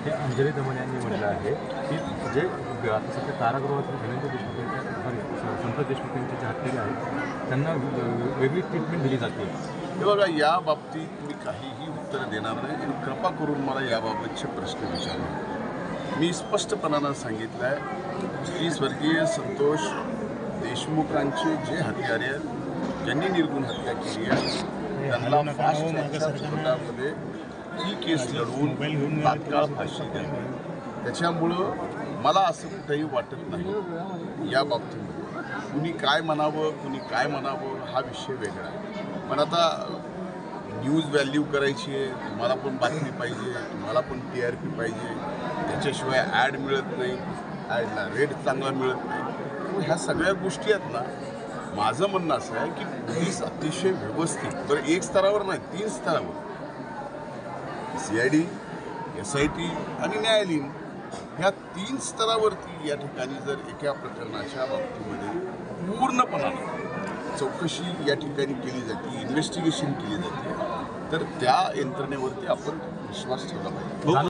जे अंजली दमन यांनी म्हटलं आहे की जे आता सध्या कारागृहातील धनंजय देशमुख यांच्या संतोष देशमुख यांचे जे हत्यारे आहेत त्यांना वेगळी ट्रीटमेंट दिली जाते। हे बघा, या बाबतीत मी काहीही उत्तर देणार नाही आणि कृपा करून मला याबाबतचे प्रश्न विचारले। मी स्पष्टपणानं सांगितलं आहे की स्वर्गीय संतोष देशमुखांचे जे हत्यारे आहेत, ज्यांनी निर्गुण हत्या केली आहे, त्यांना फास्ट ट्रॅकच्या कोर्टामध्ये ही केस लढवून तात्काळ फाशी द्यावी। त्याच्यामुळं मला असं कुठेही वाटत नाही या बाबतीमध्ये कुणी काय म्हणावं कुणी काय म्हणावं हा विषय वेगळा आहे। पण आता न्यूज व्हॅल्यू करायची आहे, तुम्हाला पण बातमी पाहिजे, तुम्हाला पण TRP पाहिजे, त्याच्याशिवाय ॲड मिळत नाही, ॲडला रेट चांगला मिळत नाही। ह्या सगळ्या गोष्टी आहेत ना, माझं म्हणणं असं आहे की पोलीस अतिशय व्यवस्थित, बरं एक स्तरावर नाही 3 स्तरावर CID, SIT आणि न्यायालयीन ह्या 3 स्तरावरती या ठिकाणी जर एका प्रकरणाच्या बाबतीमध्ये पूर्णपणाने चौकशी या ठिकाणी केली जाते, इन्व्हेस्टिगेशन केली जाते, तर त्या यंत्रणेवरती आपण विश्वास ठेवला पाहिजे।